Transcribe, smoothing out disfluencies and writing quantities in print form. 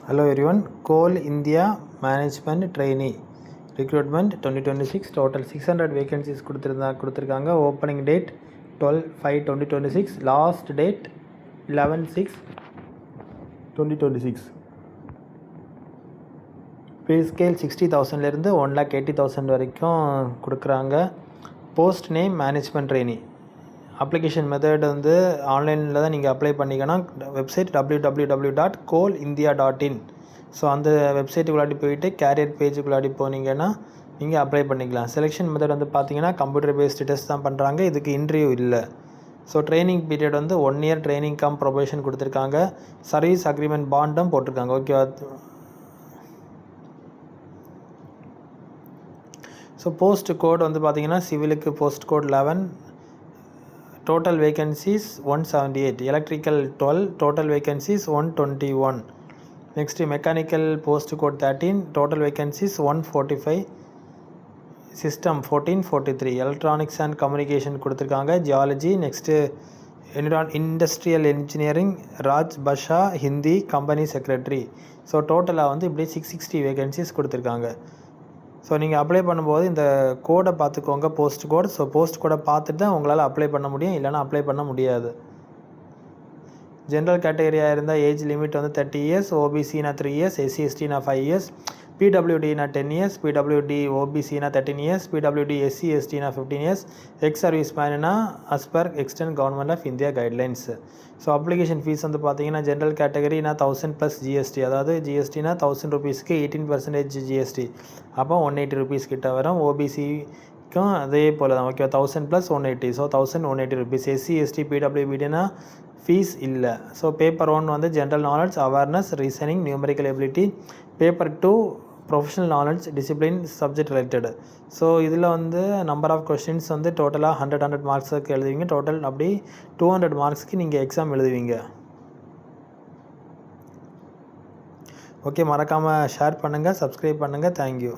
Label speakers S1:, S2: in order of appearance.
S1: Hello everyone, Coal India Management Trainee Recruitment 2026 total 600 vacancies கொடுத்திருக்காங்க. Opening date 12/5/2026, last date 11/6/2026. Pay scale 60,000 இருந்து 1,80,000 வரைக்கும் கொடுக்குறாங்க. Post name Management Trainee. Application method வந்து ஆன்லைனில் தான் நீங்கள் அப்ளை பண்ணிக்கணும். Website www.coalindia.in. ஸோ அந்த வெப்சைட்டுக்குள்ளாடி போயிட்டு கேரியர் பேஜுக்குள்ளாடி போனீங்கன்னா நீங்கள் அப்ளை பண்ணிக்கலாம். செலெக்ஷன் மெத்தட் வந்து பார்த்தீங்கன்னா கம்ப்யூட்டர் பேஸ்டு டெஸ்ட் தான் பண்ணுறாங்க. இதுக்கு இன்டர்வியூ இல்லை. ஸோ ட்ரைனிங் பீரியட் வந்து 1 year ட்ரைனிங் கம் ப்ரொபேஷன் கொடுத்துருக்காங்க. சர்வீஸ் அக்ரிமெண்ட் பாண்டும் போட்டிருக்காங்க. ஓகேவா? ஸோ போஸ்ட் கோட் வந்து பார்த்தீங்கன்னா சிவிலுக்கு post code 11, total vacancies 178, electrical 12, total vacancies 121. Next mechanical post code 13, total vacancies 145, system 1443, electronics and communication கொடுத்துருக்காங்க. geology. Next industrial engineering Raj Basha Hindi company secretary. So டோட்டலாக வந்து இப்படி 660 vacancies கொடுத்துருக்காங்க. ஸோ நீங்கள் அப்ளை பண்ணும்போது இந்த கோடை பார்த்துக்கோங்க, போஸ்ட் கோட். ஸோ போஸ்ட் கோடை பார்த்துட்டு தான் உங்களால் அப்ளை பண்ண முடியும், இல்லைனா அப்ளை பண்ண முடியாது. ஜென்ரல் கேட்டகரியாக இருந்தால் ஏஜ் லிமிட் வந்து 30 years, ஓபிசினா 3 years, எஸ்சி எஸ்டினா 5 years, பிடபிள்யூடினா 10 years, பிடபிள்யூடி ஓபிசினா 13 years, பிடபிள்யூடி எஸ்சி எஸ்டினா 15 years, எக்ஸ் சர்வீஸ் மேனா as per extern government of India guidelines. So application fees வந்து பார்த்தீங்கன்னா ஜென்ரல் கேட்டகரினா 1000 + ஜிஎஸ்டி, அதாவது ஜிஎஸ்டினா 1000 rupeesக்கு 18% ஜிஎஸ்டி, அப்போ 180 rupees கிட்ட வரும். ஓபிசிக்கும் அதே போல் தான். Okay, 1000 + 180, so 1180 rupees. SC ST பிடபிள்யூபிடினா ஃபீஸ் இல்லை. ஸோ பேப்பர் 1 வந்து general knowledge, awareness, reasoning, numerical ability. Paper 2 professional knowledge, discipline, subject related. So இதில் வந்து நம்பர் ஆஃப் கொஸ்டின்ஸ் வந்து டோட்டலாக 100 மார்க்ஸுக்கு எழுதுவீங்க. டோட்டல் அப்படி 200 மார்க்ஸ்க்கு நீங்கள் எக்ஸாம் எழுதுவீங்க. ஓகே, மறக்காமல் ஷேர் பண்ணுங்கள், சப்ஸ்கிரைப் பண்ணுங்கள். தேங்க்யூ.